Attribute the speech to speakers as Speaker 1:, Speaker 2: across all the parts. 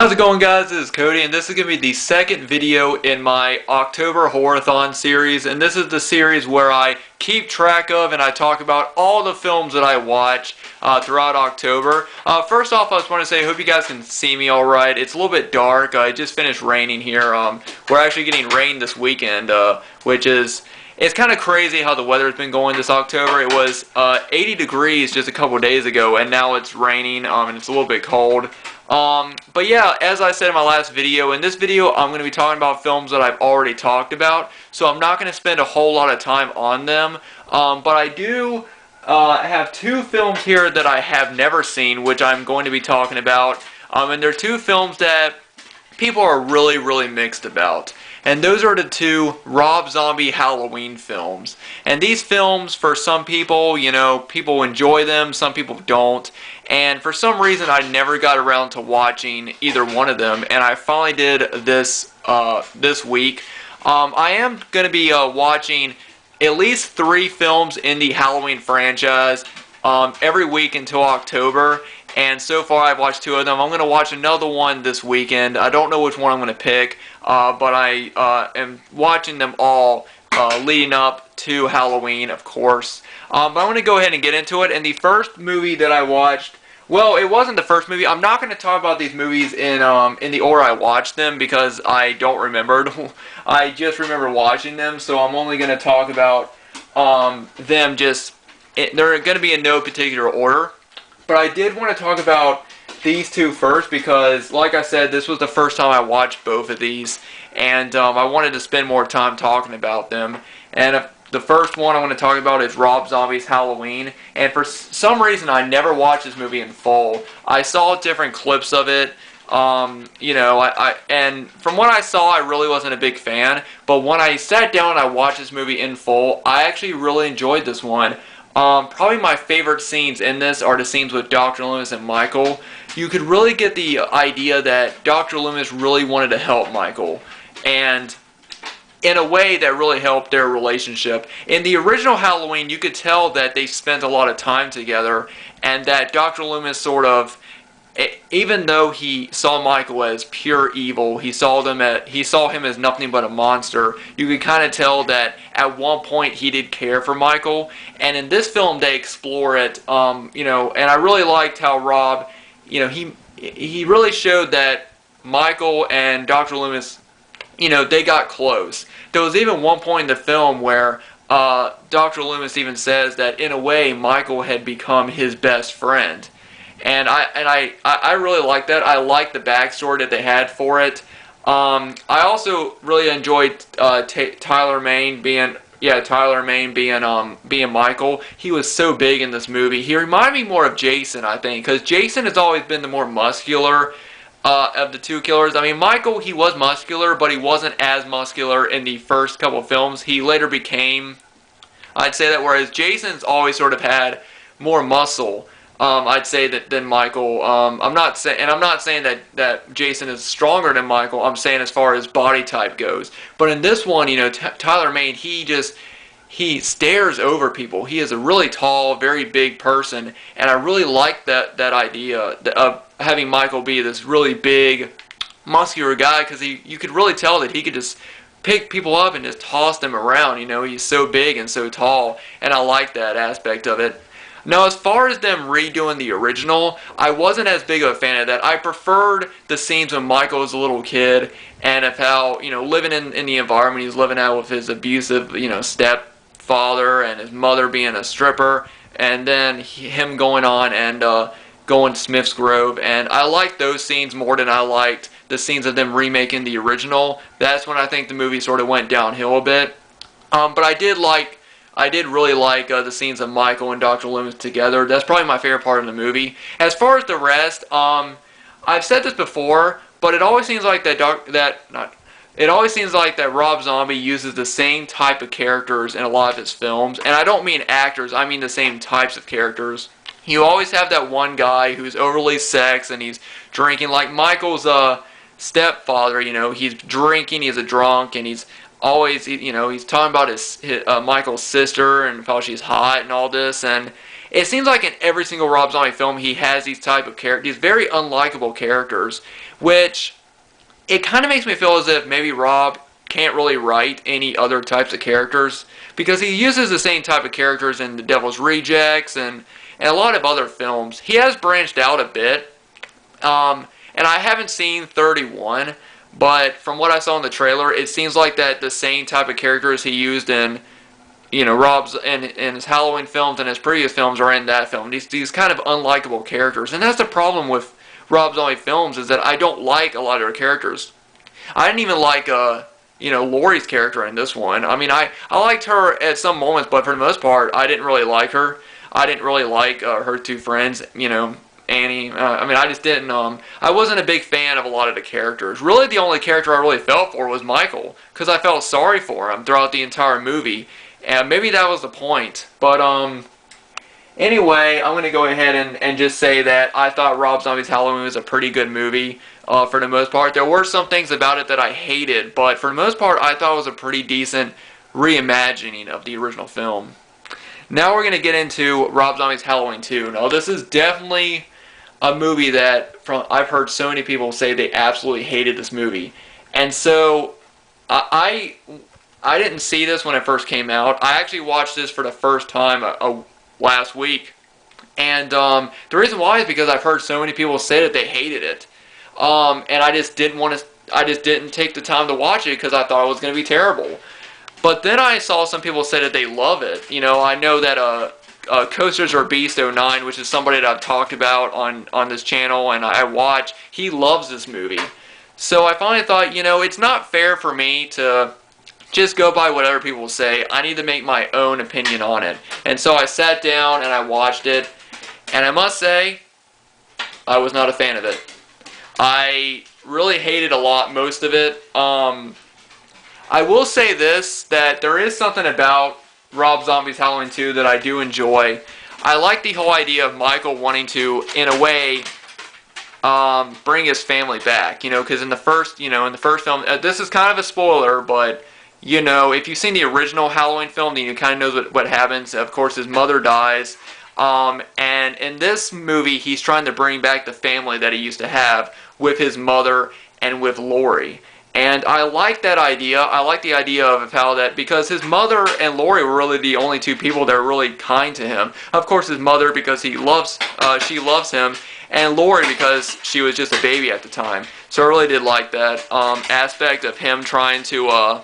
Speaker 1: How's it going, guys? This is Cody, and this is going to be the second video in my October Horror-a-thon series, and this is the series where I keep track of and I talk about all the films that I watch throughout October. First off, I just want to say I hope you guys can see me alright. It's a little bit dark. It just finished raining here. We're actually getting rain this weekend, which is... It's kind of crazy how the weather's been going this October. It was 80 degrees just a couple days ago, and now it's raining, and it's a little bit cold. But yeah, as I said in my last video, in this video I'm going to be talking about films that I've already talked about, so I'm not going to spend a whole lot of time on them. But I do have two films here that I have never seen, which I'm going to be talking about. And they're two films that people are really mixed about. And those are the two Rob Zombie Halloween films. And these films, for some people, you know, people enjoy them, some people don't. And for some reason, I never got around to watching either one of them. And I finally did this this week. I am going to be watching at least 3 films in the Halloween franchise every week until October. And so far I've watched 2 of them. I'm going to watch another one this weekend. I don't know which one I'm going to pick, but I am watching them all leading up to Halloween, of course. But I'm going to go ahead and get into it. And the first movie that I watched, well, it wasn't the first movie. I'm not going to talk about these movies in the order I watched them because I don't remember. I just remember watching them, so I'm only going to talk about them just... They're going to be in no particular order. But I did want to talk about these 2 first because, like I said, this was the first time I watched both of these. And I wanted to spend more time talking about them. And the first one I want to talk about is Rob Zombie's Halloween. And for some reason, I never watched this movie in full. I saw different clips of it. You know, and from what I saw, I really wasn't a big fan. But when I sat down and I watched this movie in full, I actually really enjoyed this one. Probably my favorite scenes in this are the scenes with Dr. Loomis and Michael. You could really get the idea that Dr. Loomis really wanted to help Michael, and in a way that really helped their relationship. In the original Halloween, you could tell that they spent a lot of time together, and that Dr. Loomis sort of, even though he saw Michael as pure evil, he saw him as nothing but a monster, you could kind of tell that at one point he did care for Michael. And in this film they explore it, you know, and I really liked how Rob, you know, he really showed that Michael and Dr. Loomis, you know, they got close. There was even one point in the film where Dr. Loomis even says that in a way Michael had become his best friend. And I really like that. I like the backstory that they had for it. I also really enjoyed Tyler Mane being Michael. He was so big in this movie. He reminded me more of Jason, I think, because Jason has always been the more muscular of the 2 killers. I mean, Michael, he was muscular, but he wasn't as muscular in the first couple of films. He later became, I'd say that, whereas Jason's always sort of had more muscle. I'd say that than Michael. I'm not saying that Jason is stronger than Michael. I'm saying as far as body type goes. But in this one, you know, Tyler Mane, he stares over people. He is a really tall, very big person, and I really like that idea of having Michael be this really big, muscular guy, because you could really tell that he could just pick people up and just toss them around. You know, he's so big and so tall, and I like that aspect of it. Now, as far as them redoing the original, I wasn't as big of a fan of that. I preferred the scenes when Michael was a little kid and of how, you know, living in the environment he's living out with his abusive, you know, stepfather and his mother being a stripper, and then him going on and going to Smith's Grove. And I liked those scenes more than I liked the scenes of them remaking the original. That's when I think the movie sort of went downhill a bit. But I did really like the scenes of Michael and Dr. Loomis together. That's probably my favorite part of the movie. As far as the rest, I've said this before, but it always seems like that Rob Zombie uses the same type of characters in a lot of his films, and I don't mean actors. I mean the same types of characters. You always have that one guy who's overly sex and he's drinking, like Michael's stepfather. You know, he's drinking, he's a drunk, and he's always, you know, he's talking about his Michael's sister and how she's hot and all this, and it seems like in every single Rob Zombie film he has these type of characters, these very unlikable characters, which it kind of makes me feel as if maybe Rob can't really write any other types of characters, because he uses the same type of characters in The Devil's Rejects and a lot of other films. He has branched out a bit, and I haven't seen 31, but from what I saw in the trailer, it seems like that the same type of characters he used in, Rob's in his Halloween films and his previous films are in that film. These kind of unlikable characters, and that's the problem with Rob Zombie films, is that I don't like a lot of their characters. I didn't even like Laurie's character in this one. I mean, I liked her at some moments, but for the most part, I didn't really like her. I didn't really like her two friends, Annie. I just didn't. I wasn't a big fan of a lot of the characters. Really, the only character I really felt for was Michael, because I felt sorry for him throughout the entire movie, and maybe that was the point. But anyway, I'm gonna go ahead and just say that I thought Rob Zombie's Halloween was a pretty good movie. For the most part, there were some things about it that I hated, but for the most part, I thought it was a pretty decent reimagining of the original film. Now we're gonna get into Rob Zombie's Halloween 2. Now, this is definitely a movie that I've heard so many people say they absolutely hated this movie, and so I didn't see this when it first came out. I actually watched this for the first time last week, and the reason why is because I've heard so many people say that they hated it, and I just didn't take the time to watch it because I thought it was going to be terrible. But then I saw some people say that they love it. I know that Coasters or Beast 09, which is somebody that I've talked about on this channel and I watch, he loves this movie. So I finally thought, it's not fair for me to just go by what other people say. I need to make my own opinion on it. And so I sat down and I watched it, and I must say, I was not a fan of it. I really hated most of it. I will say this, that there is something about Rob Zombie's Halloween 2 that I do enjoy. I like the whole idea of Michael wanting to, in a way, bring his family back. Because in the first film, this is kind of a spoiler, but if you've seen the original Halloween film, then you kind of know what happens. Of course, his mother dies. And in this movie, he's trying to bring back the family that he used to have with his mother and with Laurie. And I like that idea. I like the idea of how that, because his mother and Laurie were really the only two people that were really kind to him. Of course, his mother, because she loves him, and Laurie because she was just a baby at the time. So I really did like that aspect of him trying to,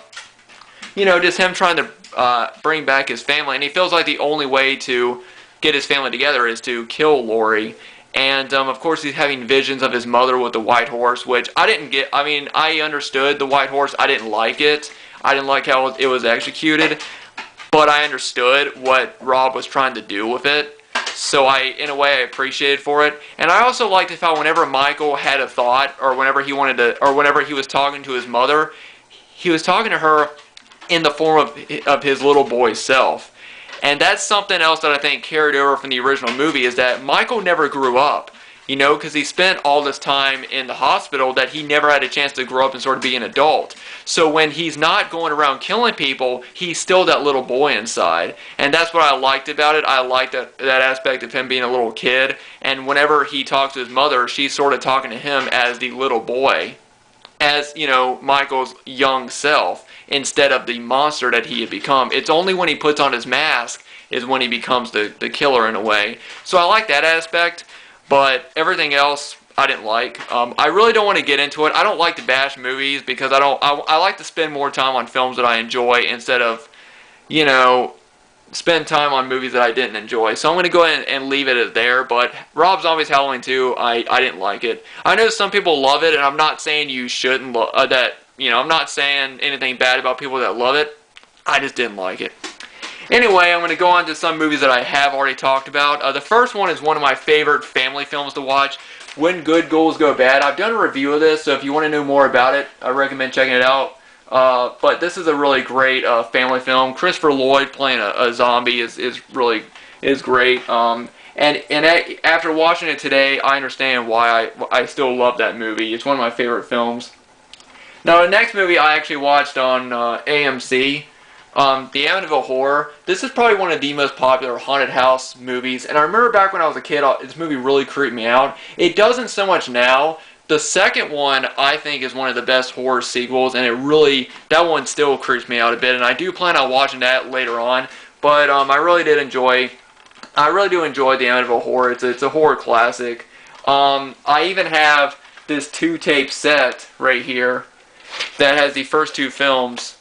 Speaker 1: just him trying to bring back his family. And he feels like the only way to get his family together is to kill Laurie. And, of course, he's having visions of his mother with the white horse, which I didn't get. I mean, I understood the white horse. I didn't like it. I didn't like how it was executed. But I understood what Rob was trying to do with it. So in a way, I appreciated for it. And I also liked how whenever Michael had a thought, or whenever he was talking to his mother, he was talking to her in the form of his little boy self. And that's something else that I think carried over from the original movie, is that Michael never grew up, because he spent all this time in the hospital that he never had a chance to grow up and sort of be an adult. So when he's not going around killing people, he's still that little boy inside. And that's what I liked about it. I liked that aspect of him being a little kid. And whenever he talks to his mother, she's sort of talking to him as the little boy, as, Michael's young self, instead of the monster that he had become. It's only when he puts on his mask is when he becomes the killer in a way. So I like that aspect, but everything else I didn't like. I really don't want to get into it. I don't like to bash movies because I like to spend more time on films that I enjoy instead of, spend time on movies that I didn't enjoy. So I'm going to go ahead and leave it there, but Rob Zombie's Halloween 2, I didn't like it. I know some people love it, and I'm not saying you shouldn't I'm not saying anything bad about people that love it. I just didn't like it. Anyway, I'm going to go on to some movies that I have already talked about. The first one is one of my favorite family films to watch, When Good Ghouls Go Bad. I've done a review of this, so if you want to know more about it, I recommend checking it out. But this is a really great family film. Christopher Lloyd playing a zombie is great. And after watching it today, I understand why I still love that movie. It's one of my favorite films. Now, the next movie I actually watched on AMC. The Amityville Horror. This is probably one of the most popular haunted house movies, and I remember back when I was a kid, this movie really creeped me out. It doesn't so much now. The second one, I think, is one of the best horror sequels, and that one still creeps me out a bit, and I do plan on watching that later on. But I really do enjoy the Amityville Horror. It's a horror classic. I even have this 2-tape set right here that has the first 2 films.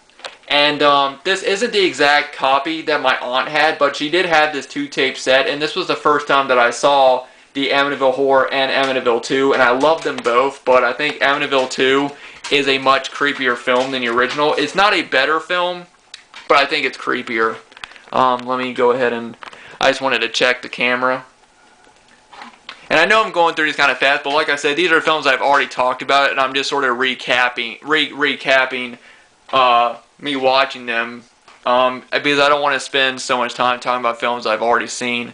Speaker 1: And this isn't the exact copy that my aunt had, but she did have this 2-tape set, and this was the first time that I saw the Amityville Horror and Amityville 2, and I love them both, but I think Amityville 2 is a much creepier film than the original. It's not a better film, but I think it's creepier. Let me go ahead and... I just wanted to check the camera. And I know I'm going through these kind of fast, but like I said, these are films I've already talked about, and I'm just sort of recapping me watching them, because I don't want to spend so much time talking about films I've already seen.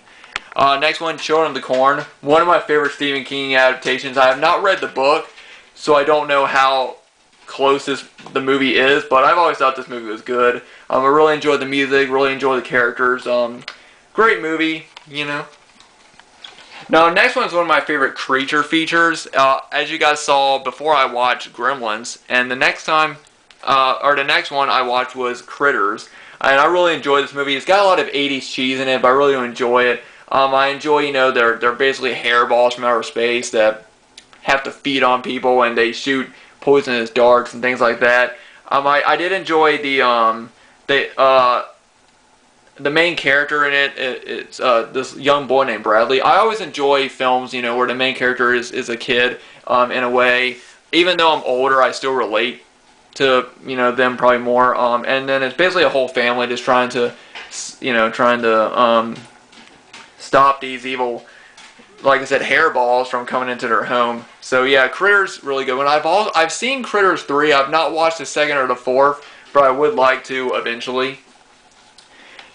Speaker 1: Next one, Children of the Corn. One of my favorite Stephen King adaptations. I have not read the book, so I don't know how close the movie is, but I've always thought this movie was good. I really enjoyed the music, really enjoyed the characters. Great movie, you know. Now, next one is one of my favorite creature features. As you guys saw before, I watched Gremlins, and the next one I watched was Critters, and I really enjoyed this movie. It's got a lot of 80s cheese in it, but I really enjoy it. I enjoy, you know, they're basically hairballs from outer space that have to feed on people, and they shoot poisonous darts and things like that. I did enjoy the main character in it. It's this young boy named Bradley. I always enjoy films, you know, where the main character is a kid, in a way. Even though I'm older, I still relate to, you know, them probably more. And then it's basically a whole family just trying to stop these evil, like I said, hairballs from coming into their home. So yeah, Critters really good. I've seen Critters 3. I've not watched the second or the fourth, but I would like to eventually.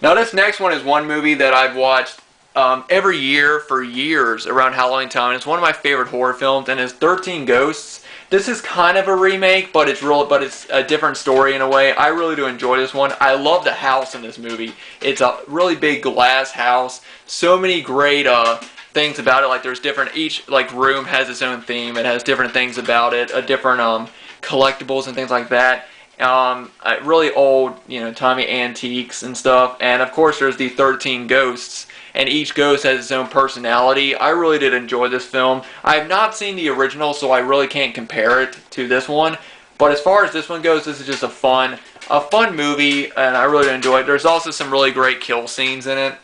Speaker 1: Now this next one is one movie that I've watched every year for years around Halloween time. It's one of my favorite horror films, and it's 13 Ghosts. This is kind of a remake, but it's a different story in a way. I really do enjoy this one. I love the house in this movie. It's a really big glass house. So many great things about it. Like there's each like room has its own theme. It has different things about it, different collectibles and things like that. Really old, you know, timey antiques and stuff. And of course there's the 13 ghosts, and each ghost has its own personality. I really did enjoy this film. I have not seen the original, so I really can't compare it to this one. But as far as this one goes, this is just a fun movie, and I really enjoy it. There's also some really great kill scenes in it.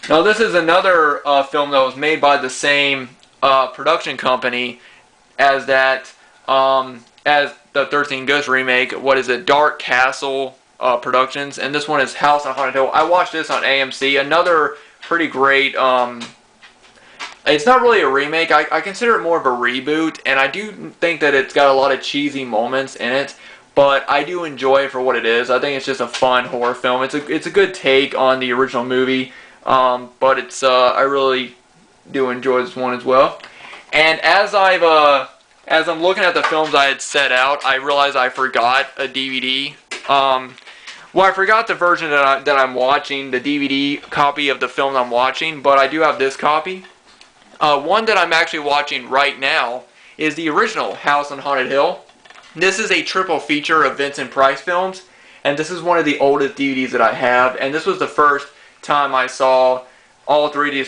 Speaker 1: Now this is another film that was made by the same production company as as the 13 Ghosts remake. What is it? Dark Castle Productions, and this one is House on Haunted Hill. I watched this on AMC. Another pretty great. It's not really a remake. I consider it more of a reboot, and I do think that it's got a lot of cheesy moments in it, but I do enjoy it for what it is. I think it's just a fun horror film. It's a good take on the original movie, but it's I really do enjoy this one as well. And as I'm looking at the films I had set out, I realized I forgot a DVD. Well, I forgot the version that I'm watching, the DVD copy of the film I'm watching, but I do have this copy. One that I'm actually watching right now is the original House on Haunted Hill. This is a triple feature of Vincent Price films, and this is one of the oldest DVDs that I have, and this was the first time I saw all three of these